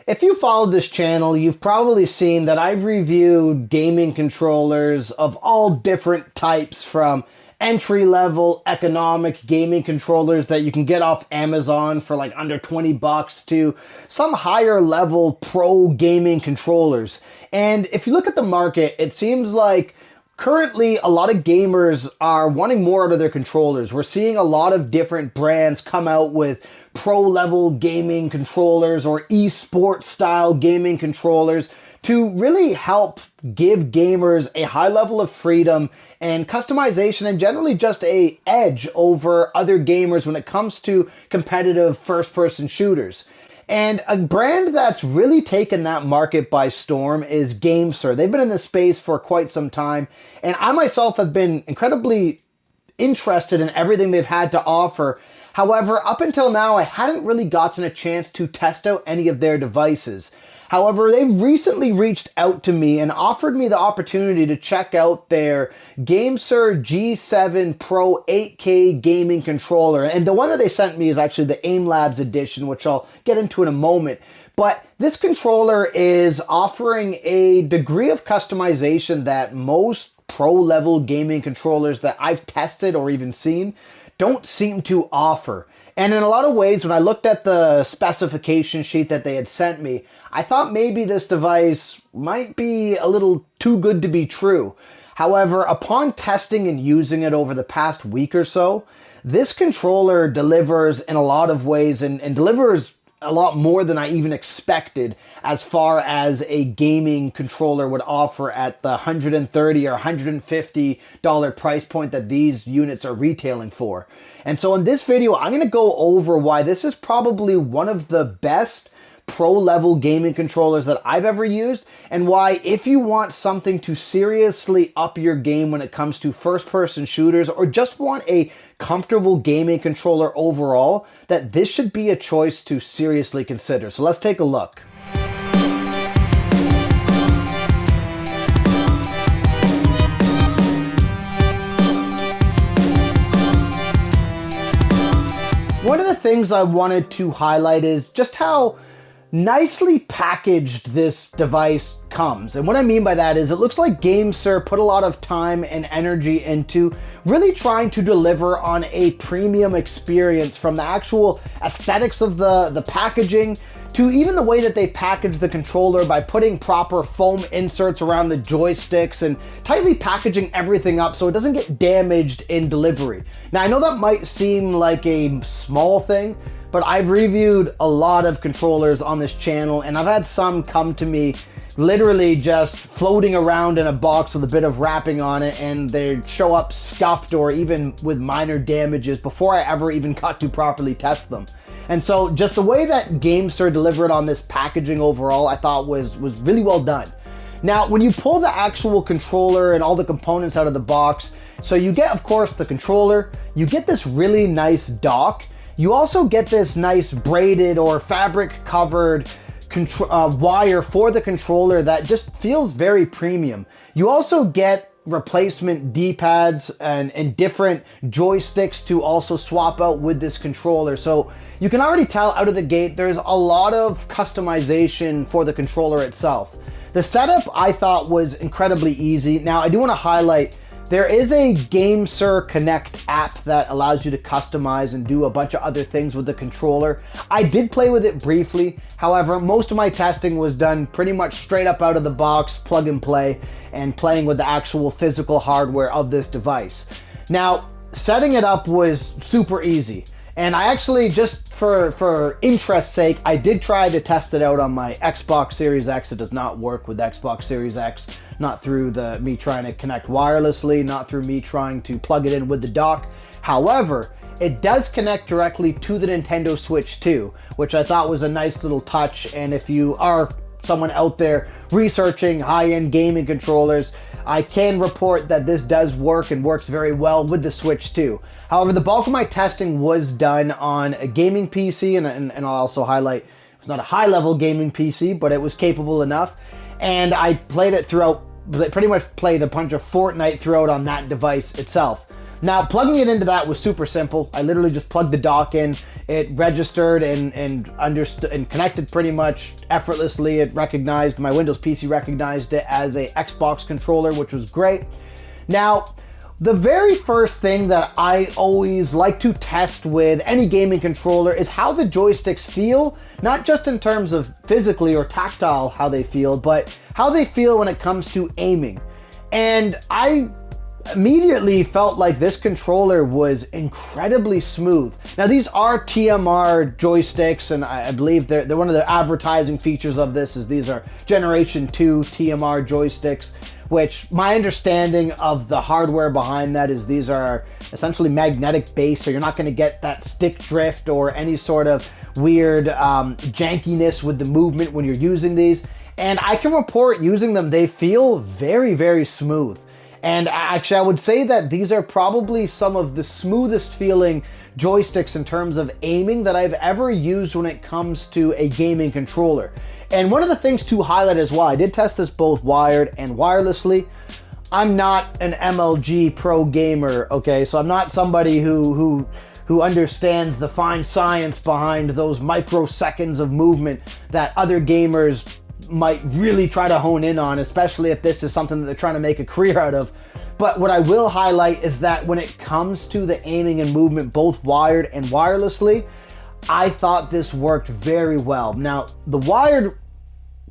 If you followed this channel, you've probably seen that I've reviewed gaming controllers of all different types, from entry-level economic gaming controllers that you can get off Amazon for like under 20 bucks to some higher level pro gaming controllers. And if you look at the market, it seems like currently a lot of gamers are wanting more out of their controllers. We're seeing a lot of different brands come out with pro level gaming controllers or esports style gaming controllers to really help give gamers a high level of freedom and customization, and generally just a edge over other gamers when it comes to competitive first-person shooters. And a brand that's really taken that market by storm is GameSir. They've been in this space for quite some time, and I myself have been incredibly interested in everything they've had to offer. However, up until now, I hadn't really gotten a chance to test out any of their devices. However, they've recently reached out to me and offered me the opportunity to check out their GameSir G7 Pro 8K gaming controller. And the one that they sent me is actually the Aimlabs edition, which I'll get into in a moment. But this controller is offering a degree of customization that most pro-level gaming controllers that I've tested or even seen don't seem to offer. And in a lot of ways, when I looked at the specification sheet that they had sent me, I thought maybe this device might be a little too good to be true. However, upon testing and using it over the past week or so, this controller delivers in a lot of ways and delivers a lot more than I even expected as far as a gaming controller would offer at the $130 or $150 price point that these units are retailing for. And so in this video, I'm going to go over why this is probably one of the best pro-level gaming controllers that I've ever used, and why, if you want something to seriously up your game when it comes to first-person shooters, or just want a comfortable gaming controller overall, that this should be a choice to seriously consider. So let's take a look. One of the things I wanted to highlight is just how nicely packaged this device comes. And what I mean by that is it looks like GameSir put a lot of time and energy into really trying to deliver on a premium experience, from the actual aesthetics of the packaging to even the way that they package the controller by putting proper foam inserts around the joysticks and tightly packaging everything up so it doesn't get damaged in delivery. Now, I know that might seem like a small thing, but I've reviewed a lot of controllers on this channel, and I've had some come to me literally just floating around in a box with a bit of wrapping on it, and they show up scuffed or even with minor damages before I ever even got to properly test them. And so just the way that GameSir delivered on this packaging overall, I thought was really well done. Now, when you pull the actual controller and all the components out of the box, so you get, of course, the controller, you get this really nice dock. You also get this nice braided or fabric covered wire for the controller that just feels very premium. You also get replacement D-pads and different joysticks to also swap out with this controller. So you can already tell out of the gate there's a lot of customization for the controller itself. The setup I thought was incredibly easy. Now, I do want to highlight there is a GameSir Connect app that allows you to customize and do a bunch of other things with the controller. I did play with it briefly. However, most of my testing was done pretty much straight up out of the box, plug and play, and playing with the actual physical hardware of this device. Now, setting it up was super easy. And I actually, just for interest's sake, I did try to test it out on my Xbox Series X. It does not work with Xbox Series X, not through me trying to connect wirelessly, not through me trying to plug it in with the dock. However, it does connect directly to the Nintendo Switch 2, which I thought was a nice little touch. And if you are someone out there researching high-end gaming controllers, I can report that this does work and works very well with the Switch 2. However, the bulk of my testing was done on a gaming PC, and I'll also highlight, it was not a high-level gaming PC, but it was capable enough. And I played it throughout, pretty much played a bunch of Fortnite throughout on that device itself. Now, plugging it into that was super simple. I literally just plugged the dock in. it registered and understood and connected pretty much effortlessly. It recognized, my Windows PC recognized it as a Xbox controller, which was great. Now, the very first thing that I always like to test with any gaming controller is how the joysticks feel, not just in terms of physically or tactile how they feel, but how they feel when it comes to aiming. And I immediately felt like this controller was incredibly smooth. Now, these are TMR joysticks, and I believe they're one of the advertising features of this is these are Generation 2 TMR joysticks, which my understanding of the hardware behind that is these are essentially magnetic based, so you're not going to get that stick drift or any sort of weird jankiness with the movement when you're using these. And I can report using them, they feel very, very smooth. And actually, I would say that these are probably some of the smoothest feeling joysticks in terms of aiming that I've ever used when it comes to a gaming controller. And one of the things to highlight as well, I did test this both wired and wirelessly. I'm not an MLG pro gamer, okay? So I'm not somebody who understands the fine science behind those microseconds of movement that other gamers might really try to hone in on, especially if this is something that they're trying to make a career out of. But what I will highlight is that when it comes to the aiming and movement, both wired and wirelessly, I thought this worked very well. Now, the wired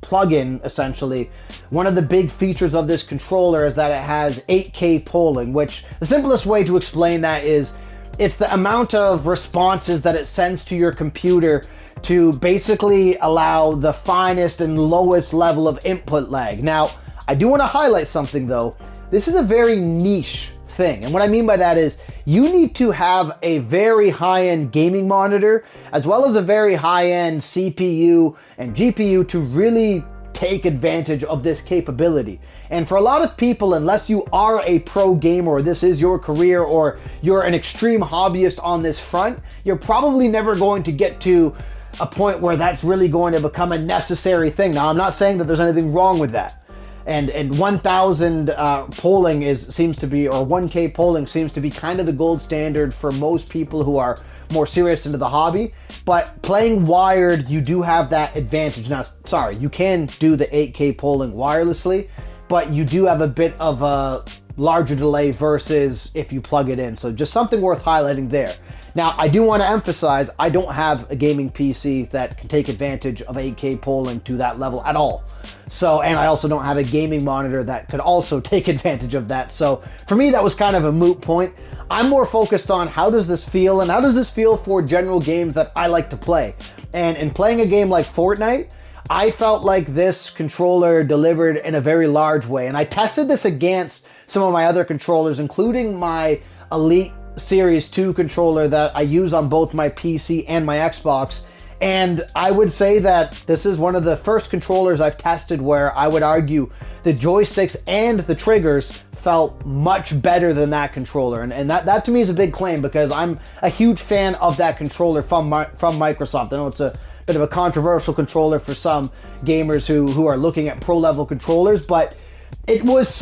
plugin, essentially, one of the big features of this controller is that it has 8K polling, which the simplest way to explain that is it's the amount of responses that it sends to your computer to basically allow the finest and lowest level of input lag. Now, I do want to highlight something though. This is a very niche thing. And what I mean by that is you need to have a very high-end gaming monitor as well as a very high-end CPU and GPU to really take advantage of this capability. And for a lot of people, unless you are a pro gamer or this is your career or you're an extreme hobbyist on this front, you're probably never going to get to a point where that's really going to become a necessary thing. Now, I'm not saying that there's anything wrong with that. And 1000 polling seems to be, or 1K polling seems to be kind of the gold standard for most people who are more serious into the hobby. But playing wired, you do have that advantage. Now, sorry, you can do the 8K polling wirelessly, but you do have a bit of a larger delay versus if you plug it in. So just something worth highlighting there. Now, I do want to emphasize, I don't have a gaming PC that can take advantage of 8K polling to that level at all. So, and I also don't have a gaming monitor that could also take advantage of that. So for me, that was kind of a moot point. I'm more focused on how does this feel and how does this feel for general games that I like to play. And in playing a game like Fortnite, I felt like this controller delivered in a very large way. And I tested this against some of my other controllers, including my Elite Series 2 controller that I use on both my PC and my Xbox. And I would say that this is one of the first controllers I've tested where I would argue the joysticks and the triggers felt much better than that controller. And that to me is a big claim because I'm a huge fan of that controller from Microsoft. I know it's a bit of a controversial controller for some gamers who are looking at pro level controllers, but it was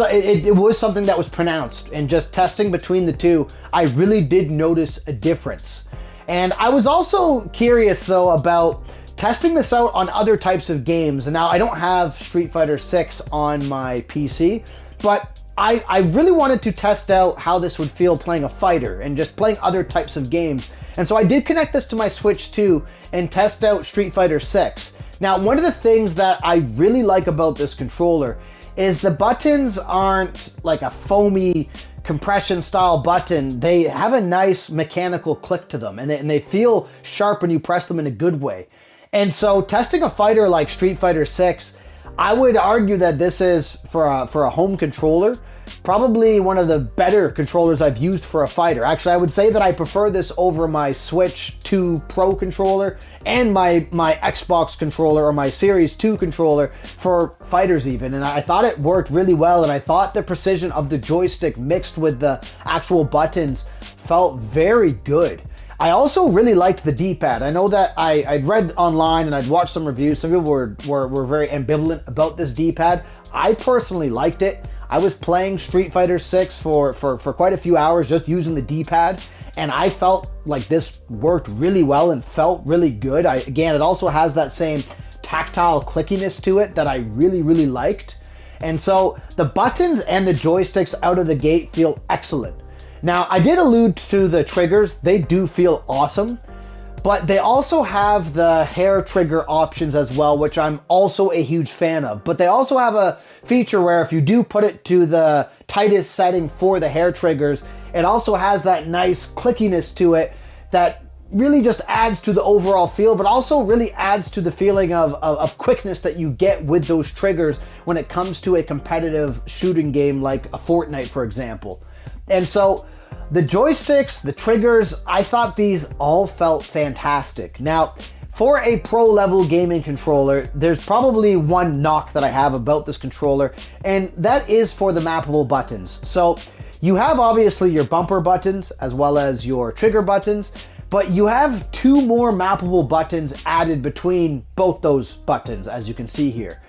something that was pronounced. And just testing between the two, I really did notice a difference. And I was also curious though about testing this out on other types of games. And now I don't have Street Fighter 6 on my PC, but I really wanted to test out how this would feel playing a fighter and just playing other types of games. And so I did connect this to my Switch 2 and test out Street Fighter 6. Now, one of the things that I really like about this controller is the buttons aren't like a foamy compression style button. They have a nice mechanical click to them and they feel sharp when you press them in a good way. And so testing a fighter like Street Fighter 6, I would argue that this is for a home controller, probably one of the better controllers I've used for a fighter. Actually, I would say that I prefer this over my Switch 2 Pro controller and my Xbox controller or my Series 2 controller for fighters even. And I thought it worked really well, and I thought the precision of the joystick mixed with the actual buttons felt very good. I also really liked the D-pad. I know that I'd read online and I'd watched some reviews. Some people were very ambivalent about this D-pad. I personally liked it. I was playing Street Fighter 6 for quite a few hours just using the D-pad, And I felt like this worked really well and felt really good. Again, it also has that same tactile clickiness to it that I really, really liked. And so the buttons and the joysticks out of the gate feel excellent. Now, I did allude to the triggers. They do feel awesome, but they also have the hair trigger options as well, which I'm also a huge fan of. But they also have a feature where if you do put it to the tightest setting for the hair triggers, it also has that nice clickiness to it that really just adds to the overall feel, but also really adds to the feeling of quickness that you get with those triggers when it comes to a competitive shooting game like a Fortnite, for example. And so the joysticks, the triggers, I thought these all felt fantastic. Now, for a pro level gaming controller, there's probably one knock that I have about this controller, and that is for the mappable buttons. So you have obviously your bumper buttons as well as your trigger buttons, but you have two more mappable buttons added between both those buttons, as you can see here.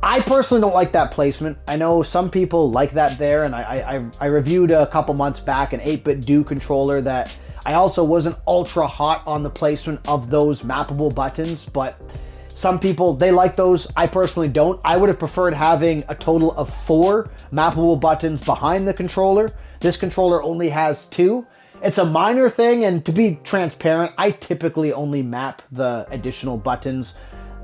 I personally don't like that placement. I know some people like that there, and I reviewed a couple months back an 8-bit Do controller that I also wasn't ultra hot on the placement of those mappable buttons, but some people, they like those. I personally don't. I would have preferred having a total of 4 mappable buttons behind the controller. This controller only has 2. It's a minor thing, and to be transparent, I typically only map the additional buttons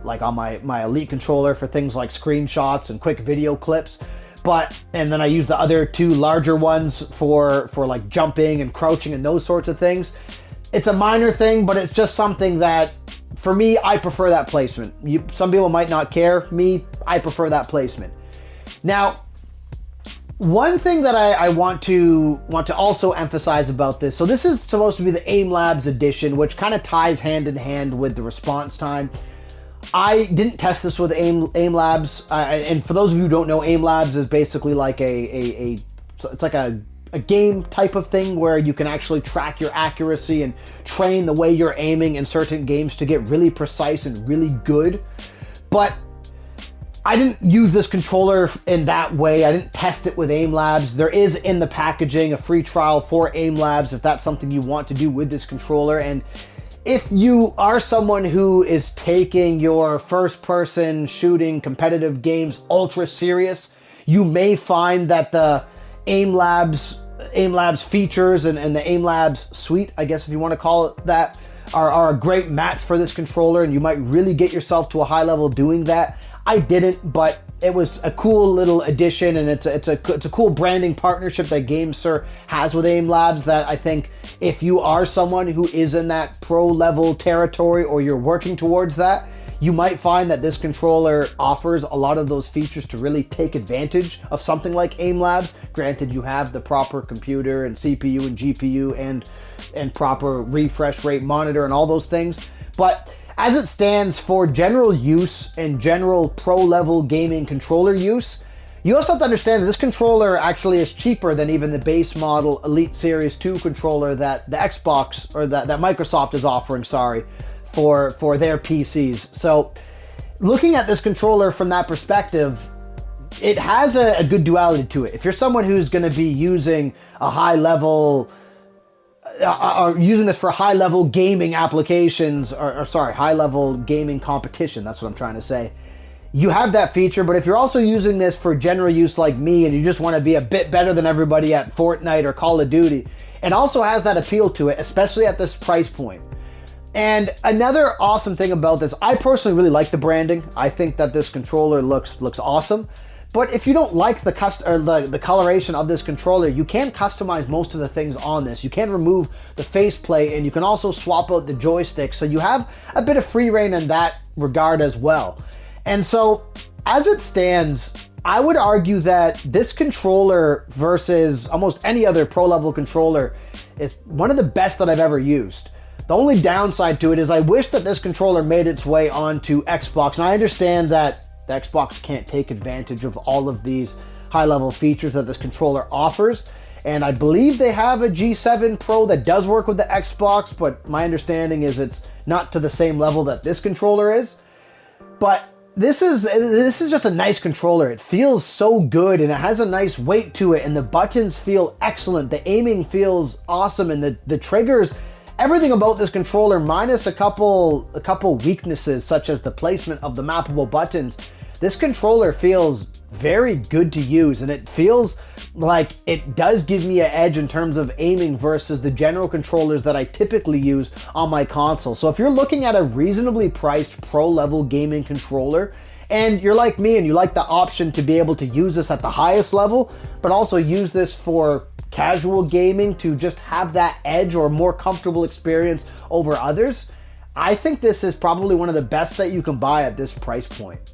like on my Elite controller for things like screenshots and quick video clips. And then I use the other 2 larger ones for like jumping and crouching and those sorts of things. It's a minor thing, but it's just something that, for me, I prefer that placement. Some people might not care. Me, I prefer that placement. Now, one thing that I want to also emphasize about this, so this is supposed to be the Aimlabs edition, which kind of ties hand in hand with the response time. I didn't test this with Aimlabs, and for those of you who don't know, Aimlabs is basically like it's like a game type of thing where you can actually track your accuracy and train the way you're aiming in certain games to get really precise and really good. But I didn't use this controller in that way. I didn't test it with Aimlabs. There is in the packaging a free trial for Aimlabs if that's something you want to do with this controller. And if you are someone who is taking your first-person shooting competitive games ultra serious, you may find that the Aimlabs features and the Aimlabs suite, I guess if you want to call it that, are a great match for this controller, and you might really get yourself to a high level doing that. I didn't, but it was a cool little addition, and it's a cool branding partnership that GameSir has with Aimlabs that I think if you are someone who is in that pro level territory or you're working towards that, you might find that this controller offers a lot of those features to really take advantage of something like Aimlabs. Granted, you have the proper computer and CPU and GPU and proper refresh rate monitor and all those things, but as it stands for general use and general pro-level gaming controller use, you also have to understand that this controller actually is cheaper than even the base model Elite Series 2 controller that the Xbox, or that Microsoft is offering, for their PCs. So looking at this controller from that perspective, it has a good duality to it. If you're someone who's going to be using a high-level are using this for high-level gaming applications, or high-level gaming competition, that's what I'm trying to say, you have that feature. But if you're also using this for general use like me, and you just want to be a bit better than everybody at Fortnite or Call of Duty, it also has that appeal to it, especially at this price point. And another awesome thing about this, I personally really like the branding. I think that this controller looks awesome. But if you don't like the coloration of this controller, you can customize most of the things on this. You can remove the faceplate, and you can also swap out the joystick. So you have a bit of free reign in that regard as well. And so as it stands, I would argue that this controller versus almost any other pro level controller is one of the best that I've ever used. The only downside to it is I wish that this controller made its way onto Xbox. And I understand that the Xbox can't take advantage of all of these high-level features that this controller offers. And I believe they have a G7 Pro that does work with the Xbox, but my understanding is it's not to the same level that this controller is. But This is just a nice controller. It feels so good and it has a nice weight to it, and the buttons feel excellent. The aiming feels awesome, and the triggers, everything about this controller, minus a couple weaknesses such as the placement of the mappable buttons. This controller feels very good to use, and it feels like it does give me an edge in terms of aiming versus the general controllers that I typically use on my console. So if you're looking at a reasonably priced pro level gaming controller, and you're like me and you like the option to be able to use this at the highest level, but also use this for casual gaming to just have that edge or more comfortable experience over others, I think this is probably one of the best that you can buy at this price point.